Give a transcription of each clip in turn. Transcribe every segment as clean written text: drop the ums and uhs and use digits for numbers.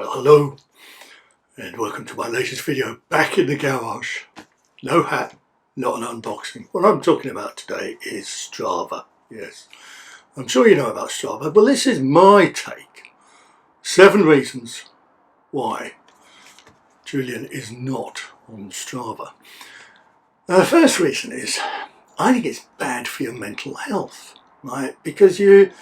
Well, hello and welcome to my latest video back in the garage. No hat, not an unboxing. What I'm talking about today is STRAVA. Yes, I'm sure you know about STRAVA. Well, this is my take. 7 reasons why Julian is not on STRAVA. Now, the first reason is I think it's bad for your mental health, right? Because you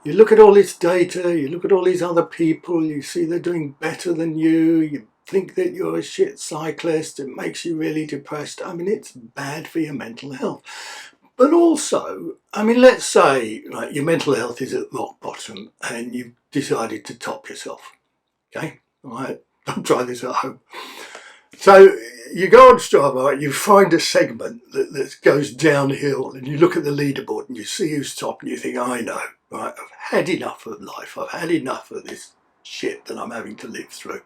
look at all this data, you look at all these other people, you see they're doing better than you think that you're a shit cyclist, it makes you really depressed. I mean, it's bad for your mental health. But also, I mean, let's say like, your mental health is at rock bottom and you've decided to top yourself, okay? All right, don't try this at home. So you go on Strava, you find a segment that goes downhill and you look at the leaderboard and you see who's top and you think, I know, right, I've had enough of life. I've had enough of this shit that I'm having to live through.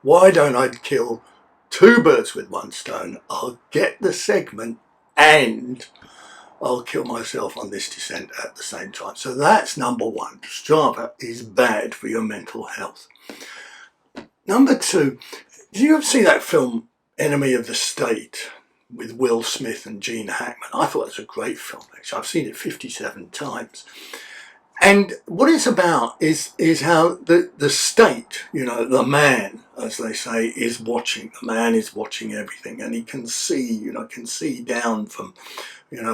Why don't I kill 2 birds with 1 stone? I'll get the segment and I'll kill myself on this descent at the same time. So that's number 1. Strava is bad for your mental health. Number 2, did you ever see that film Enemy of the State with Will Smith and Gene Hackman? I thought it was a great film, actually. I've seen it 57 times. And what it's about is how the state, you know, the man, as they say, is watching. The man is watching everything, and he can see, can see down from,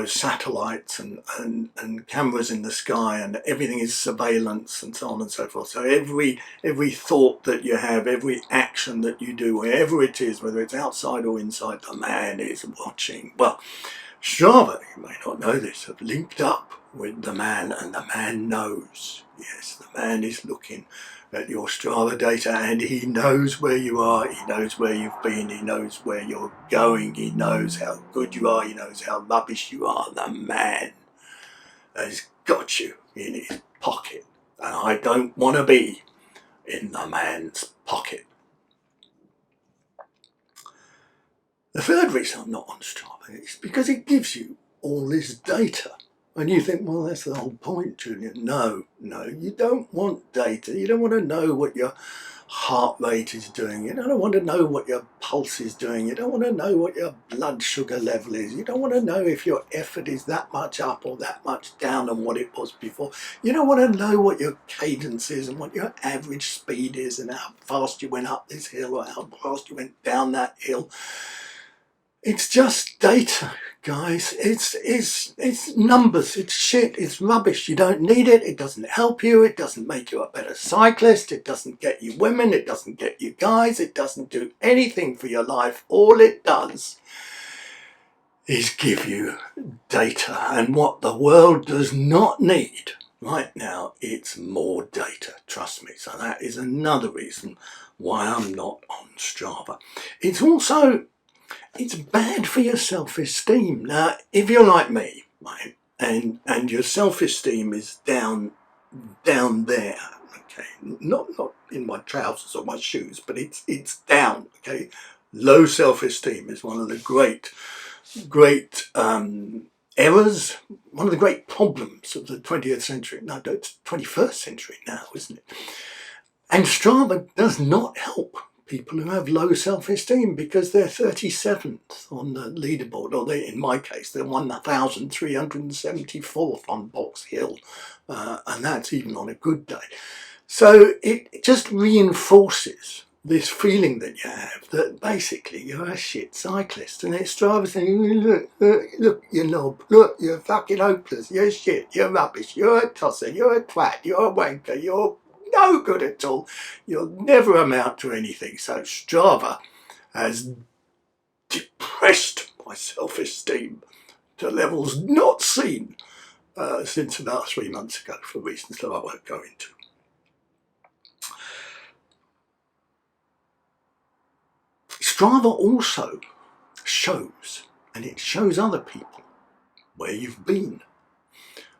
satellites and cameras in the sky, and everything is surveillance and so on and so forth. So every thought that you have, every action that you do, wherever it is, whether it's outside or inside, the man is watching. Well, Strava, you may not know this, have linked up with the man, and the man knows. Yes, the man is looking at your Strava data and he knows where you are, he knows where you've been, he knows where you're going, he knows how good you are, he knows how rubbish you are. The man has got you in his pocket, and I don't want to be in the man's pocket. The third reason I'm not on Strava is because it gives you all this data. And you think, well, that's the whole point, Julian. No, you don't want data. You don't want to know what your heart rate is doing. You don't want to know what your pulse is doing. You don't want to know what your blood sugar level is. You don't want to know if your effort is that much up or that much down on what it was before. You don't want to know what your cadence is and what your average speed is and how fast you went up this hill or how fast you went down that hill. It's just data, guys. It's numbers. It's shit. It's rubbish. You don't need it. It doesn't help you. It doesn't make you a better cyclist. It doesn't get you women. It doesn't get you guys. It doesn't do anything for your life. All it does is give you data. And what the world does not need right now, it's more data. Trust me. So that is another reason why I'm not on Strava. It's bad for your self-esteem. Now, if you're like me, right, and your self-esteem is down there, okay, not in my trousers or my shoes, but it's down, okay. Low self-esteem is one of the great errors, one of the great problems of the 20th century. No, it's 21st century now, isn't it? And Strava does not help people who have low self-esteem because they're 37th on the leaderboard, or in my case, they're 1,374th on Box Hill, and that's even on a good day. So it just reinforces this feeling that you have that basically you're a shit cyclist, and it's Strava saying, look, you knob, look, you're fucking hopeless, you're shit, you're rubbish, you're a tosser, you're a twat, you're a wanker, you're no good at all. You'll never amount to anything. So Strava has depressed my self-esteem to levels not seen since about 3 months ago for reasons that I won't go into. Strava also shows, and it shows other people, where you've been.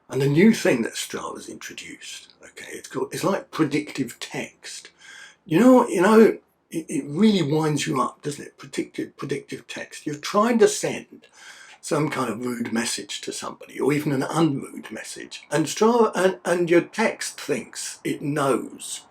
And the new thing that Strava's introduced, okay, it's like predictive text. It really winds you up, doesn't it? Predictive text. You're trying to send some kind of rude message to somebody, or even an unrude message, and Strava and your text thinks it knows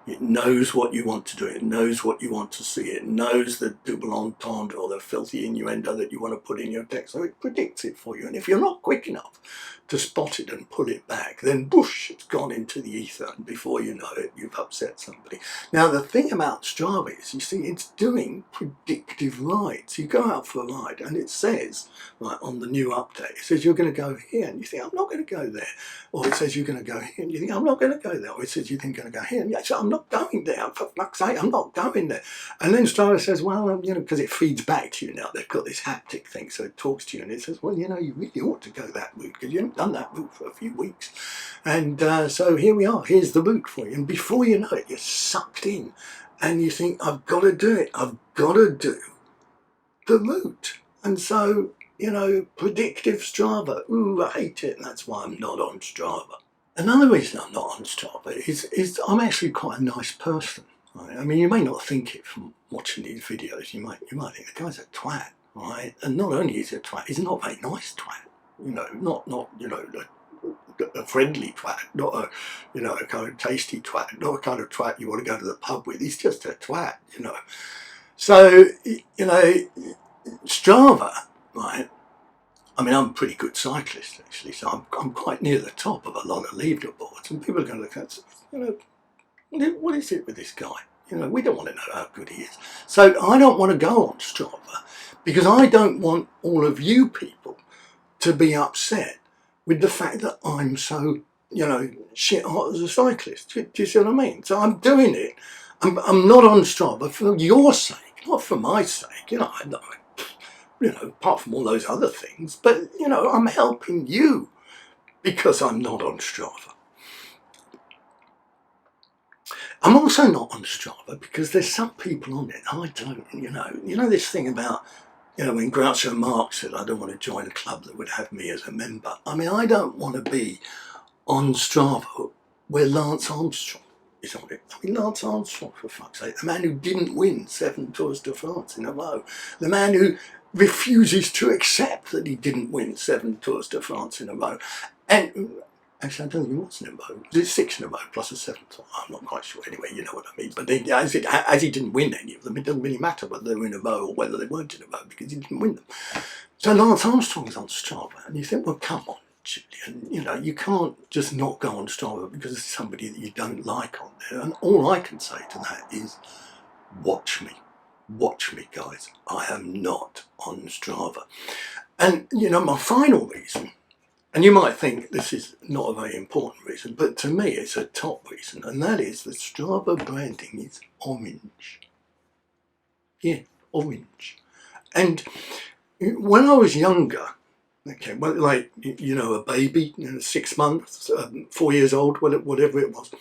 It knows what you want to do. It knows what you want to see. It knows the double entendre or the filthy innuendo that you want to put in your text. So it predicts it for you. And if you're not quick enough to spot it and pull it back, then whoosh, it's gone into the ether. And before you know it, you've upset somebody. Now, the thing about Strava is, you see, it's doing predictive rides. You go out for a ride and it says, like on the new update, it says you're going to go here. And you think, I'm not going to go there. Or it says you're going to go here. And you think, I'm not going to go there. Or it says you think you're going to go here. And you say, I'm not going there, for fuck's sake, I'm not going there. And then Strava says, well, you know, because it feeds back to you now, they've got this haptic thing, so it talks to you and it says, well, you know, you really ought to go that route because you haven't done that route for a few weeks. And so here we are, here's the route for you. And before you know it, you're sucked in and you think, I've got to do it, I've got to do the route. And so, you know, predictive Strava, ooh, I hate it, and that's why I'm not on Strava. Another reason I'm not on Strava is I'm actually quite a nice person. Right? I mean, you may not think it from watching these videos. You might think the guy's a twat, right? And not only is he a twat, he's not a very nice twat. You know, not you know, a friendly twat, not a, you know, a kind of tasty twat, not a kind of twat you want to go to the pub with. He's just a twat, you know. So, you know, Strava, right? I mean, I'm a pretty good cyclist, actually, so I'm quite near the top of a lot of leaderboards, and people are going to look at, you know, what is it with this guy? You know, we don't want to know how good he is. So I don't want to go on Strava because I don't want all of you people to be upset with the fact that I'm so, you know, shit hot as a cyclist. Do you see what I mean? So I'm doing it. I'm not on Strava for your sake, not for my sake. You know, you know, apart from all those other things, but, you know, I'm helping you because I'm not on Strava. I'm also not on Strava because there's some people on it I don't, you know this thing about, you know, when Groucho Marx said, I don't want to join a club that would have me as a member. I mean, I don't want to be on Strava where Lance Armstrong is on it. I mean, Lance Armstrong, for fuck's sake, the man who didn't win 7 Tours de France in a row, the man who refuses to accept that he didn't win 7 Tours de France in a row. And actually, I don't think he was in a row. Was it 6 in a row plus a 7th? I'm not quite sure. Anyway, you know what I mean. But as he didn't win any of them, it doesn't really matter whether they were in a row or whether they weren't in a row because he didn't win them. So Lance Armstrong is on Strava, and you think, well, come on, Julian, you know, you can't just not go on Strava because there's somebody that you don't like on there. And all I can say to that is, watch me. Watch me, guys. I am not on Strava. And, you know, my final reason, and you might think this is not a very important reason, but to me it's a top reason, and that is that Strava branding is orange. Yeah, orange. And when I was younger, okay, well, like, you know, a baby, you know, 6 months, 4 years old, whatever it was,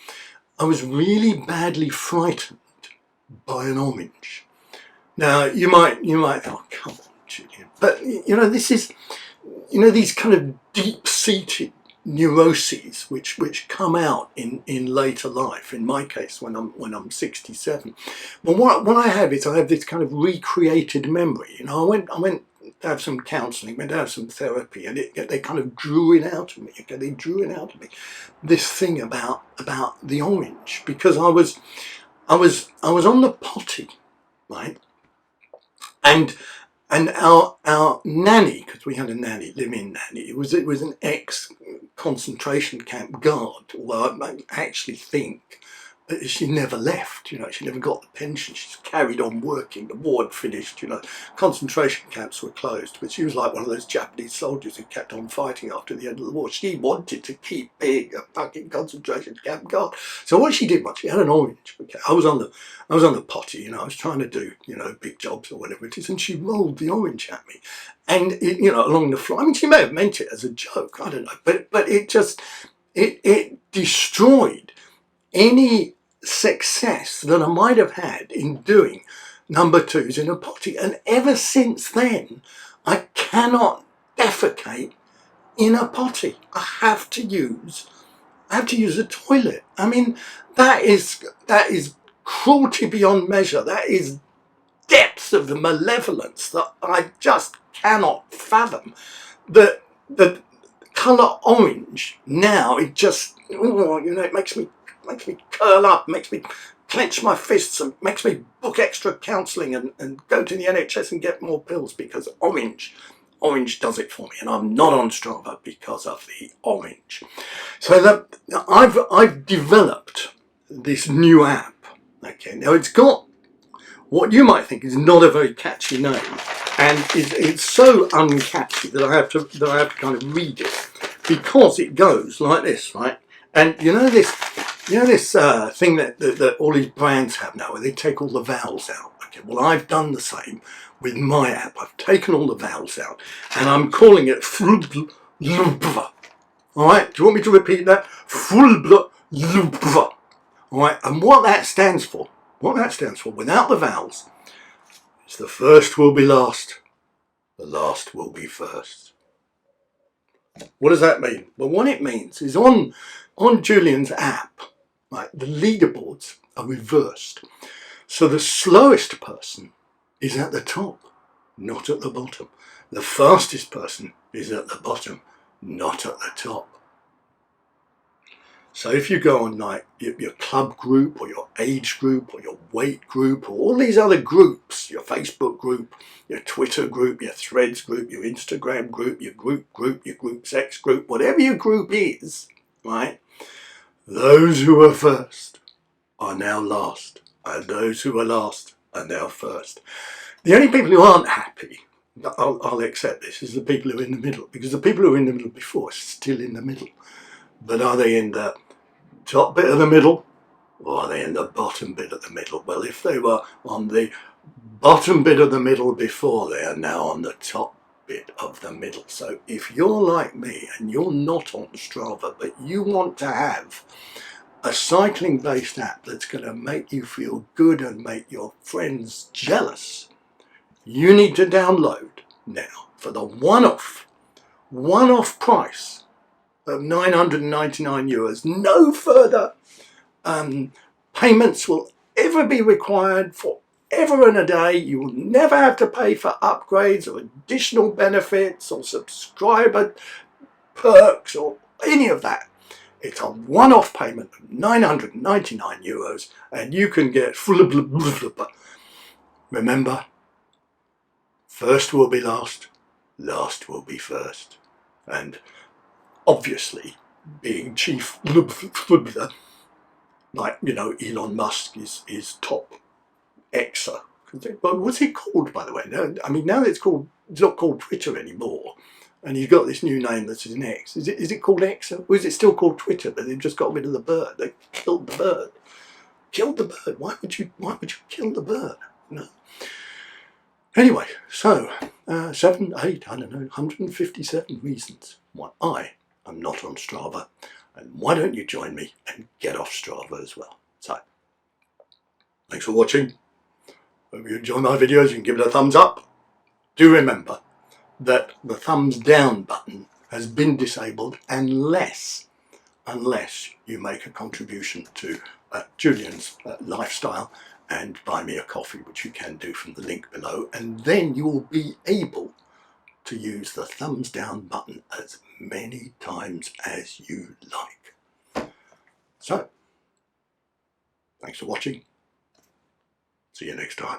I was really badly frightened by an orange. Now, you might, oh, come on, Julian. But, you know, this is, you know, these kind of deep-seated neuroses which come out in later life. In my case, when I'm 67. Well, what I have is I have this kind of recreated memory. You know, I went to have some counselling, went to have some therapy, and they kind of drew it out of me. Okay, they drew it out of me. This thing about the orange, because I was on the potty, right? And our nanny, because we had a nanny, live-in nanny, it was an ex-concentration camp guard, although I actually think that she never left, you know, she never got the pension, she's carried on working, the war had finished, you know, concentration camps were closed, but she was like one of those Japanese soldiers who kept on fighting after the end of the war. She wanted to keep being a fucking concentration camp guard. So what she did was she had an orange. Okay, I was on the potty, you know, I was trying to do, you know, big jobs or whatever it is, and she rolled the orange at me, and it, you know, along the floor. I mean, she may have meant it as a joke, I don't know, but it just it destroyed any success that I might have had in doing number 2s in a potty. And ever since then, I cannot defecate in a potty. I have to use a toilet. I mean, that is cruelty beyond measure. That is depths of the malevolence that I just cannot fathom. The colour orange now, it just, you know, it makes me curl up, makes me clench my fists and makes me book extra counselling and go to the NHS and get more pills because orange does it for me, and I'm not on Strava because of the orange. So that I've developed this new app. Okay, now it's got what you might think is not a very catchy name, and it's so uncatchy that I have to kind of read it, because it goes like this, right? And you know this thing that all these brands have now, where they take all the vowels out. Okay, well, I've done the same with my app. I've taken all the vowels out, and I'm calling it STRAVA. All right, do you want me to repeat that? STRAVA. All right, and what that stands for, without the vowels, is the first will be last, the last will be first. What does that mean? Well, what it means is on Julian's app, right, the leaderboards are reversed. So the slowest person is at the top, not at the bottom. The fastest person is at the bottom, not at the top. So if you go on like your club group or your age group or your weight group or all these other groups, your Facebook group, your Twitter group, your Threads group, your Instagram group, your group, your group sex group, whatever your group is, right? Those who are first are now last, and those who are last are now first. The only people who aren't happy, I'll accept this, is the people who are in the middle, because the people who were in the middle before are still in the middle. But are they in the top bit of the middle, or are they in the bottom bit of the middle? Well, if they were on the bottom bit of the middle before, they are now on the top bit of the middle. So if you're like me and you're not on Strava, but you want to have a cycling based app that's going to make you feel good and make your friends jealous, you need to download now for the one-off price of €999. No further payments will ever be required for ever and a day. You will never have to pay for upgrades or additional benefits or subscriber perks or any of that. It's a one-off payment of €999 and you can get remember, first will be last, last will be first. And obviously, being chief, like, you know, Elon Musk is top Xer. But what's it called, by the way? No, I mean, now it's not called Twitter anymore, and he's got this new name that's an X. Is it called Xer, or is it still called Twitter? But they've just got rid of the bird. They killed the bird. Killed the bird. Why would you kill the bird? No. Anyway, so 7, 8, I don't know, 157 reasons why I am not on Strava, and why don't you join me and get off Strava as well? So, thanks for watching. Hope you enjoy my videos. You can give it a thumbs up. Do remember that the thumbs down button has been disabled unless you make a contribution to Julian's lifestyle and buy me a coffee, which you can do from the link below, and then you will be able to use the thumbs down button as many times as you like. So, thanks for watching. See you next time.